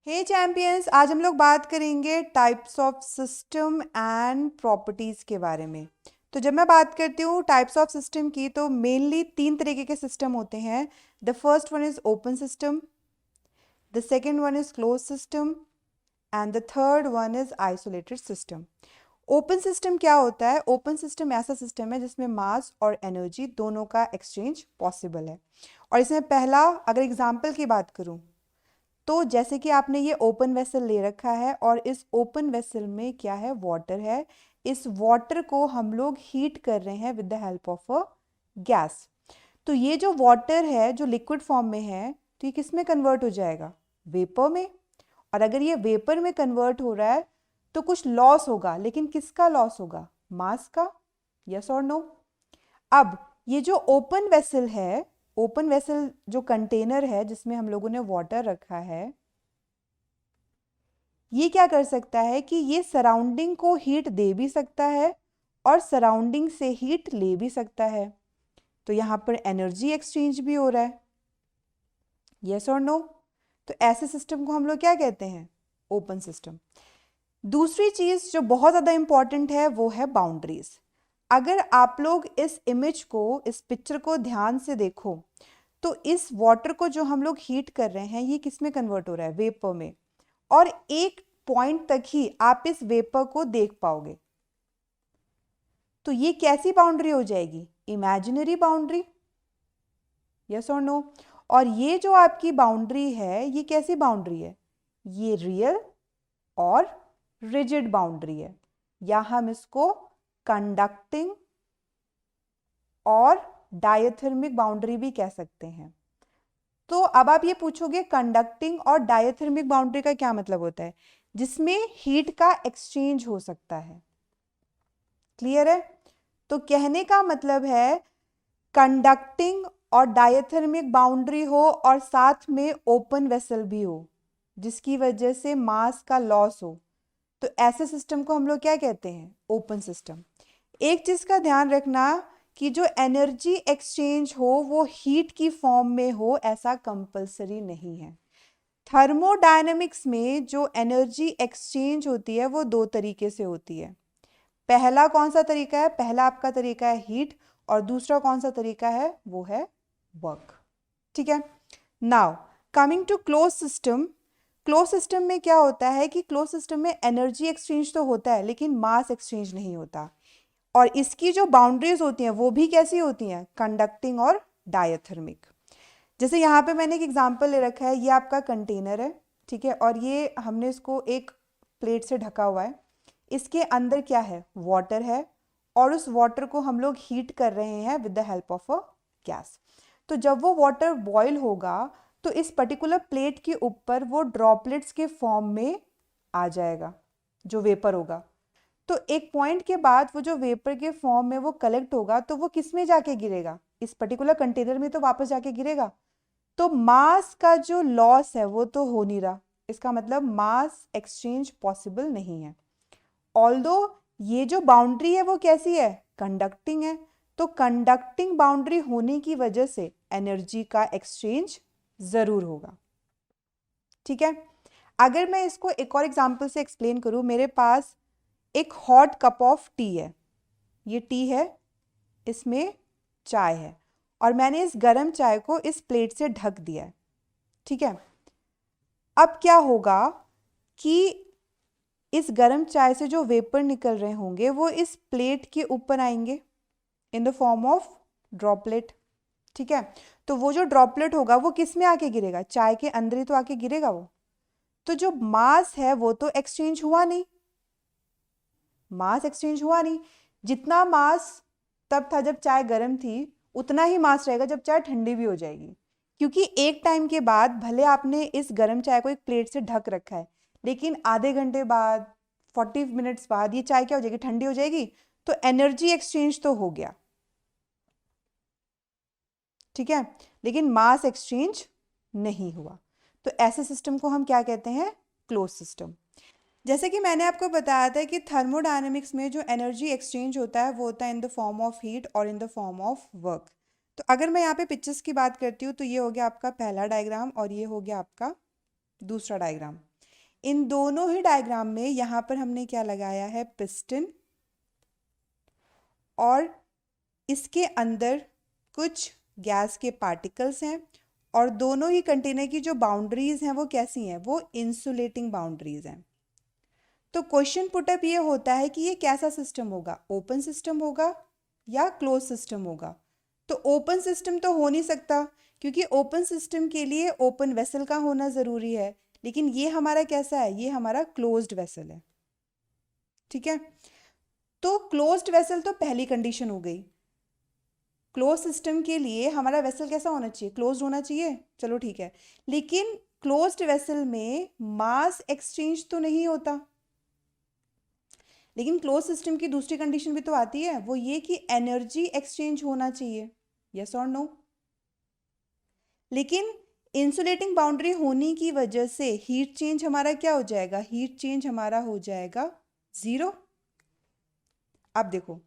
हे champions, आज हम लोग बात करेंगे types of system and properties के बारे में। तो जब मैं बात करती हूँ टाइप्स ऑफ सिस्टम की, तो मेनली 3 तरीके के सिस्टम होते हैं। The first one is open system, the second one is close system and the third one is isolated system. Open system क्या होता है? ओपन सिस्टम ऐसा सिस्टम है जिसमें मास और एनर्जी दोनों का एक्सचेंज पॉसिबल है। और इसमें पहला, अगर एग्जाम्पल की बात करूँ, तो जैसे कि आपने ये ओपन वेसल ले रखा है और इस ओपन वेसल में क्या है? वाटर है। इस वाटर को हम लोग हीट कर रहे हैं with the help of a gas. तो ये जो वाटर है जो लिक्विड फॉर्म में है, तो ये किस में कन्वर्ट हो जाएगा? वेपर में। और अगर ये वेपर में कन्वर्ट हो रहा है तो कुछ लॉस होगा, लेकिन किसका लॉस होगा? मास का। यस और नो? अब ये जो ओपन वेसल है, ओपन वेसल जो कंटेनर है जिसमें हम लोगों ने वाटर रखा है, ये क्या कर सकता है कि ये सराउंडिंग को हीट दे भी सकता है और सराउंडिंग से हीट ले भी सकता है। तो यहाँ पर एनर्जी एक्सचेंज भी हो रहा है। यस और नो? तो ऐसे सिस्टम को हम लोग क्या कहते हैं? Open system. दूसरी चीज़ जो बहुत ज़्यादा इंपॉर्टेंट है वो है बाउंड्रीज। अगर आप लोग इस इमेज को, इस पिक्चर को ध्यान से देखो, तो इस वाटर को जो हम लोग हीट कर रहे हैं ये किस में कन्वर्ट हो रहा है? वेपर में। और एक पॉइंट तक ही आप इस वेपर को देख पाओगे। तो ये कैसी बाउंड्री हो जाएगी? Imaginary boundary. यस और नो? और ये जो आपकी बाउंड्री है ये कैसी बाउंड्री है? ये रियल और रिजिड बाउंड्री है, या हम इसको कंडक्टिंग और डायथर्मिक बाउंड्री भी कह सकते हैं। तो अब आप ये पूछोगे कंडक्टिंग और डायथर्मिक बाउंड्री का क्या मतलब होता है? जिसमें हीट का एक्सचेंज हो सकता है। क्लियर है? तो कहने का मतलब है कंडक्टिंग और डायथर्मिक बाउंड्री हो और साथ में ओपन वेसल भी हो जिसकी वजह से मास का लॉस हो, तो ऐसे सिस्टम को हम लोग क्या कहते हैं? Open system. एक चीज का ध्यान रखना कि जो एनर्जी एक्सचेंज हो वो हीट की फॉर्म में हो, ऐसा कंपलसरी नहीं है। थर्मोडायनेमिक्स में जो एनर्जी एक्सचेंज होती है वो 2 तरीके से होती है। पहला कौन सा तरीका है? पहला आपका तरीका है हीट, और दूसरा कौन सा तरीका है? वो है वर्क। ठीक है। Now coming to close system. Close system में क्या होता है कि क्लोज सिस्टम में एनर्जी एक्सचेंज तो होता है लेकिन मास एक्सचेंज नहीं होता। और इसकी जो बाउंड्रीज होती हैं वो भी कैसी होती हैं? कंडक्टिंग और डायथर्मिक। जैसे यहाँ पे मैंने एक एग्जांपल ले रखा है, ये आपका कंटेनर है, ठीक है, और ये हमने इसको एक प्लेट से ढका हुआ है। इसके अंदर क्या है? वाटर है, और उस वाटर को हम लोग हीट कर रहे हैं with the help of a gas. तो जब वो वाटर बॉयल होगा तो इस पर्टिकुलर प्लेट के ऊपर वो ड्रॉपलेट्स के फॉर्म में आ जाएगा, जो वेपर होगा। तो एक पॉइंट के बाद वो जो वेपर के फॉर्म में वो कलेक्ट होगा तो वो किस में जाके गिरेगा? इस पर्टिकुलर कंटेनर में तो वापस जाके गिरेगा। तो मास का जो लॉस है वो तो हो नहीं रहा, इसका मतलब मास एक्सचेंज पॉसिबल नहीं है। ऑल्दो ये जो बाउंड्री है वो कैसी है? कंडक्टिंग है। तो कंडक्टिंग बाउंड्री होने की वजह से एनर्जी का एक्सचेंज जरूर होगा। ठीक है। अगर मैं इसको एक और एग्जांपल से एक्सप्लेन करूं, मेरे पास एक हॉट कप ऑफ टी है, ये टी है, इसमें चाय है, और मैंने इस गरम चाय को इस प्लेट से ढक दिया है। ठीक है। अब क्या होगा कि इस गरम चाय से जो वेपर निकल रहे होंगे वो इस प्लेट के ऊपर आएंगे इन द फॉर्म ऑफ ड्रॉपलेट। ठीक है। तो वो जो ड्रॉपलेट होगा वो किस में आके गिरेगा? चाय के अंदर ही तो आके गिरेगा वो। तो जो मास है वो तो एक्सचेंज हुआ नहीं, मास एक्सचेंज हुआ नहीं। जितना मास तब था जब चाय गर्म थी, उतना ही मास रहेगा जब चाय ठंडी भी हो जाएगी। क्योंकि एक टाइम के बाद भले आपने इस गर्म चाय को एक प्लेट से ढक रखा है, लेकिन आधे घंटे बाद, 40 मिनट्स बाद ये चाय क्या हो जाएगी? ठंडी हो जाएगी। तो एनर्जी एक्सचेंज तो हो गया, ठीक है, लेकिन मास एक्सचेंज नहीं हुआ। तो ऐसे सिस्टम को हम क्या कहते हैं? Close system. जैसे कि मैंने आपको बताया था कि थर्मोडायनेमिक्स में जो एनर्जी एक्सचेंज होता है वो होता है in the form of heat और in the form of work. तो अगर मैं यहाँ पे पिक्चर्स की बात करती हूँ तो ये हो गया आपका पहला डायग्राम और ये हो गया आपका दूसरा डायग्राम। इन दोनों ही डायग्राम में यहाँ पर हमने क्या लगाया है, पिस्टन, और इसके अंदर कुछ गैस के पार्टिकल्स हैं, और दोनों ही कंटेनर की जो बाउंड्रीज हैं वो कैसी हैं, वो इंसुलेटिंग बाउंड्रीज हैं। तो क्वेश्चन पुटअप ये होता है कि ये कैसा सिस्टम होगा, ओपन सिस्टम होगा या क्लोज सिस्टम होगा। तो ओपन सिस्टम तो हो नहीं सकता, क्योंकि ओपन सिस्टम के लिए ओपन वेसल का होना ज़रूरी है, लेकिन ये हमारा कैसा है, ये हमारा क्लोज्ड वेसल है। ठीक है, तो क्लोज्ड वेसल तो पहली कंडीशन हो गई। क्लोज सिस्टम के लिए हमारा वेसल कैसा होना चाहिए, क्लोज्ड होना चाहिए, चलो ठीक है। लेकिन क्लोज्ड वेसल में मास एक्सचेंज तो नहीं होता। लेकिन क्लोज सिस्टम की दूसरी कंडीशन भी तो आती है, वो ये कि एनर्जी एक्सचेंज होना चाहिए, यस और नो। लेकिन इंसुलेटिंग बाउंड्री होने की वजह से हीट चेंज हमारा क्या हो जाएगा, हीट चेंज हमारा हो जाएगा 0। अब देखो,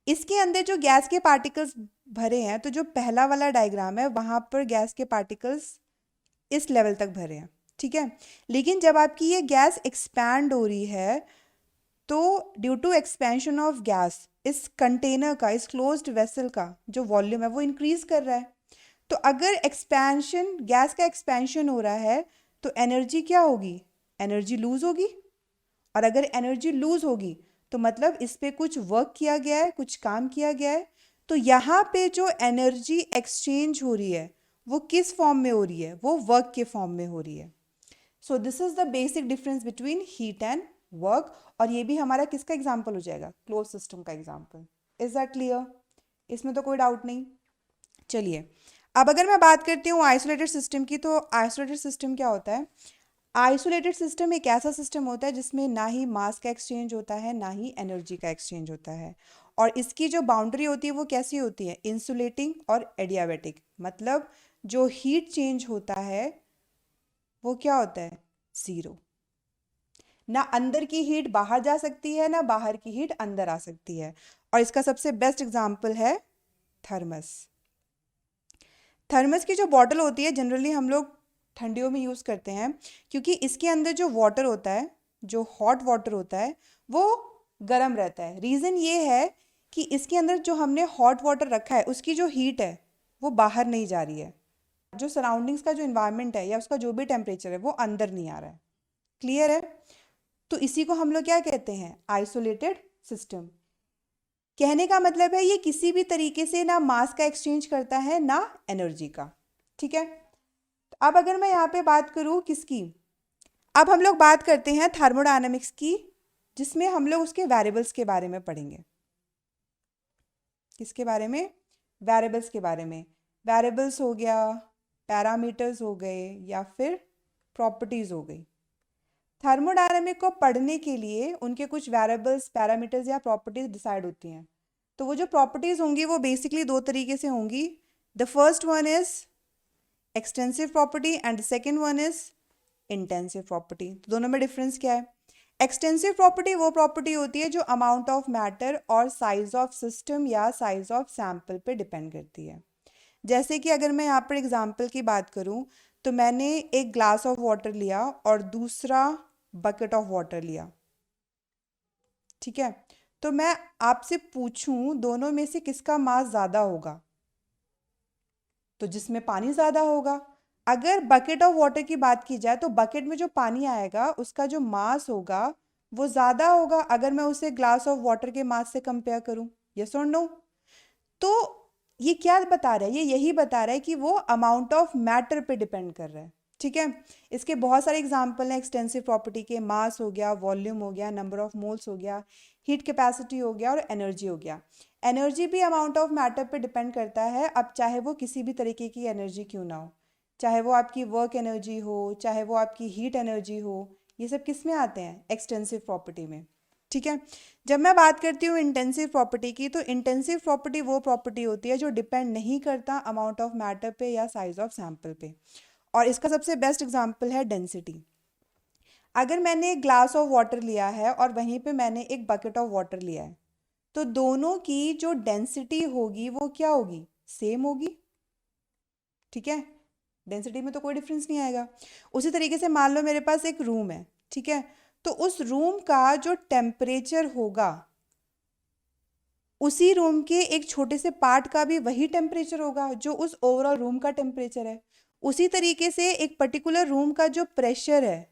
इसके अंदर जो गैस के पार्टिकल्स भरे हैं, तो जो पहला वाला डायग्राम है वहां पर गैस के पार्टिकल्स इस लेवल तक भरे हैं, ठीक है। लेकिन जब आपकी ये गैस एक्सपैंड हो रही है, तो due to expansion of gas, इस कंटेनर का, इस क्लोज्ड वेसल का जो वॉल्यूम है वो इंक्रीज कर रहा है। तो अगर एक्सपेंशन, गैस का एक्सपेंशन हो रहा है, तो एनर्जी क्या होगी, एनर्जी लूज होगी। और अगर एनर्जी लूज होगी तो मतलब इस पे कुछ वर्क किया गया है, कुछ काम किया गया है। तो यहाँ पे जो एनर्जी एक्सचेंज हो रही है वो किस फॉर्म में हो रही है, वो वर्क के फॉर्म में हो रही है। So this is the basic difference between heat and work. और ये भी हमारा किसका एग्जाम्पल हो जाएगा, क्लोज सिस्टम का एग्जाम्पल। इज दैट क्लियर, इसमें तो कोई डाउट नहीं। चलिए, अब अगर मैं बात करती हूँ आइसोलेटेड सिस्टम की, तो आइसोलेटेड सिस्टम क्या होता है, आइसोलेटेड सिस्टम एक ऐसा सिस्टम होता है जिसमें ना ही मास का एक्सचेंज होता है, ना ही एनर्जी का एक्सचेंज होता है। और इसकी जो बाउंड्री होती है वो कैसी होती है, इंसुलेटिंग और एडियाबैटिक। मतलब जो हीट चेंज होता है वो क्या होता है, 0। ना अंदर की हीट बाहर जा सकती है, ना बाहर की हीट अंदर आ सकती है। और इसका सबसे बेस्ट एग्जाम्पल है थर्मस। थर्मस की जो बॉटल होती है जनरली हम लोग ठंडियों में यूज़ करते हैं, क्योंकि इसके अंदर जो वाटर होता है, जो हॉट वाटर होता है, वो गर्म रहता है। रीज़न ये है कि इसके अंदर जो हमने हॉट वाटर रखा है उसकी जो हीट है वो बाहर नहीं जा रही है, जो सराउंडिंग्स का जो इन्वायरमेंट है या उसका जो भी टेम्परेचर है वो अंदर नहीं आ रहा है। क्लियर है, तो इसी को हम लोग क्या कहते हैं, आइसोलेटेड सिस्टम। कहने का मतलब है ये किसी भी तरीके से ना मास का एक्सचेंज करता है, ना एनर्जी का। ठीक है, तो अब अगर मैं यहाँ पे बात करूँ किसकी, अब हम लोग बात करते हैं थर्मोडायनेमिक्स की, जिसमें हम लोग उसके वेरिएबल्स के बारे में पढ़ेंगे। किसके बारे में, वेरिएबल्स के बारे में। वेरिएबल्स हो गया, पैरामीटर्स हो गए, या फिर प्रॉपर्टीज हो गई। थर्मोडायनेमिक को पढ़ने के लिए उनके कुछ वेरिएबल्स, पैरामीटर्स या प्रॉपर्टीज डिसाइड होती हैं। तो वो जो प्रॉपर्टीज होंगी वो बेसिकली दो तरीके से होंगी। The first one is extensive property and the second one is intensive property. तो दोनों में डिफरेंस क्या है, एक्सटेंसिव प्रॉपर्टी वो प्रॉपर्टी होती है जो अमाउंट ऑफ मैटर और साइज ऑफ सिस्टम या साइज ऑफ सैंपल पे डिपेंड करती है। जैसे कि अगर मैं यहाँ पर एग्जांपल की बात करूँ, तो मैंने एक ग्लास ऑफ वाटर लिया और दूसरा बकेट ऑफ वाटर लिया, ठीक है। तो मैं आपसे पूछूं दोनों में से किसका मास ज़्यादा होगा, तो जिसमें पानी ज़्यादा होगा। अगर बकेट ऑफ वाटर की बात की जाए तो बकेट में जो पानी आएगा उसका जो मास होगा वो ज़्यादा होगा अगर मैं उसे ग्लास ऑफ वाटर के मास से कंपेयर करूं, यस और नो। तो ये क्या बता रहा है, ये यही बता रहा है कि वो अमाउंट ऑफ मैटर पे डिपेंड कर रहा है। ठीक है, इसके बहुत सारे एग्जाम्पल हैं एक्सटेंसिव प्रॉपर्टी के। मास हो गया, वॉल्यूम हो गया, नंबर ऑफ मोल्स हो गया, हीट कैपेसिटी हो गया, और एनर्जी हो गया। एनर्जी भी अमाउंट ऑफ मैटर पे डिपेंड करता है, अब चाहे वो किसी भी तरीके की एनर्जी क्यों ना हो, चाहे वो आपकी वर्क एनर्जी हो, चाहे वो आपकी हीट एनर्जी हो, ये सब किस में आते हैं, एक्सटेंसिव प्रॉपर्टी में। ठीक है, जब मैं बात करती हूँ इंटेंसिव प्रॉपर्टी की, तो इंटेंसिव प्रॉपर्टी वो प्रॉपर्टी होती है जो डिपेंड नहीं करता अमाउंट ऑफ मैटर पे या साइज ऑफ सैंपल पे। और इसका सबसे बेस्ट एग्जांपल है डेंसिटी। अगर मैंने एक ग्लास ऑफ वाटर लिया है और वहीं पे मैंने एक बकेट ऑफ वाटर लिया है, तो दोनों की जो डेंसिटी होगी वो क्या होगी, सेम होगी। ठीक है, डेंसिटी में तो कोई डिफरेंस नहीं आएगा। उसी तरीके से मान लो मेरे पास एक रूम है, ठीक है, तो उस रूम का जो टेम्परेचर होगा उसी रूम के एक छोटे से पार्ट का भी वही टेम्परेचर होगा जो उस ओवरऑल रूम का टेम्परेचर है। उसी तरीके से एक पर्टिकुलर रूम का जो प्रेशर है,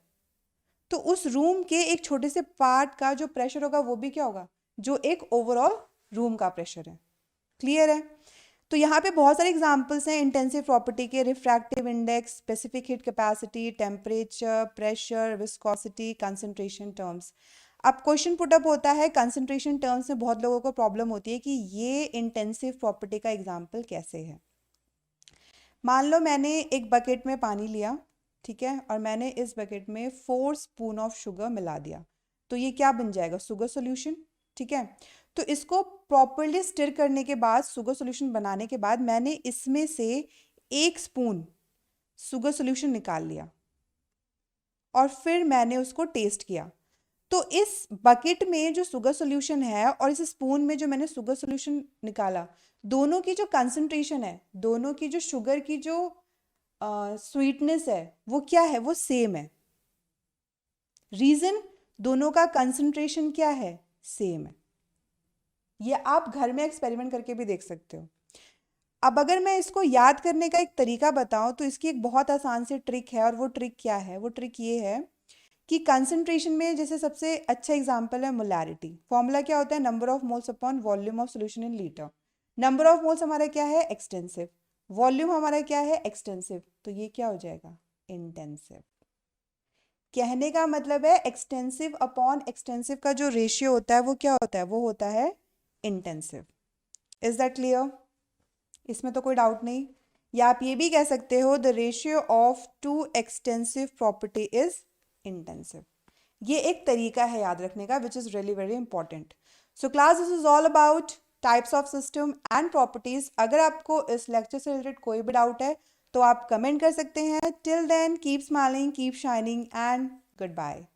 तो उस रूम के एक छोटे से पार्ट का जो प्रेशर होगा वो भी क्या होगा, जो एक ओवरऑल रूम का प्रेशर है। क्लियर है? तो यहाँ पे बहुत सारे एग्जांपल्स हैं इंटेंसिव प्रॉपर्टी के, refractive index, specific heat capacity, temperature, pressure, viscosity, concentration terms. अब क्वेश्चन पुटअप होता है कंसंट्रेशन टर्म्स में, बहुत लोगों को प्रॉब्लम होती है कि ये इंटेंसिव प्रॉपर्टी का एग्जाम्पल कैसे है। मान लो मैंने एक बकेट में पानी लिया, ठीक है, और मैंने इस बकेट में 4 स्पून ऑफ शुगर मिला दिया, तो ये क्या बन जाएगा, शुगर सोल्यूशन। ठीक है, तो इसको प्रॉपरली स्टिर करने के बाद, शुगर सोल्यूशन बनाने के बाद, मैंने इसमें से 1 स्पून शुगर सोल्यूशन निकाल लिया और फिर मैंने उसको टेस्ट किया। तो इस बकेट में जो शुगर सोल्यूशन है और इस स्पून में जो मैंने शुगर सोल्यूशन निकाला, दोनों की जो कंसंट्रेशन है, दोनों की जो शुगर की जो स्वीटनेस है वो क्या है, वो सेम है। रीजन, दोनों का कंसंट्रेशन क्या है, सेम है। ये आप घर में एक्सपेरिमेंट करके भी देख सकते हो। अब अगर मैं इसको याद करने का एक तरीका बताऊं तो इसकी एक बहुत आसान सी ट्रिक है, और वो ट्रिक क्या है, वो ट्रिक ये है कि कंसंट्रेशन में जैसे सबसे अच्छा एग्जांपल है मोलैरिटी। फॉर्मूला क्या होता है, number of moles upon volume of solution in litre. Number of moles हमारा क्या है, एक्सटेंसिव, वॉल्यूम हमारा क्या है, एक्सटेंसिव, तो ये क्या हो जाएगा, इंटेंसिव। कहने का मतलब है एक्सटेंसिव अपॉन एक्सटेंसिव का जो रेशियो होता है वो क्या होता है, वो होता है इंटेंसिव। Is that clear? इसमें तो कोई डाउट नहीं। या आप ये भी कह सकते हो the ratio of two extensive property is intensive. ये एक तरीका है याद रखने का which is really very important. So class, this is all about types of system and properties. अगर आपको इस लेक्चर से रिलेटेड कोई भी डाउट है तो आप कमेंट कर सकते हैं। Till then keep smiling, keep shining and good bye.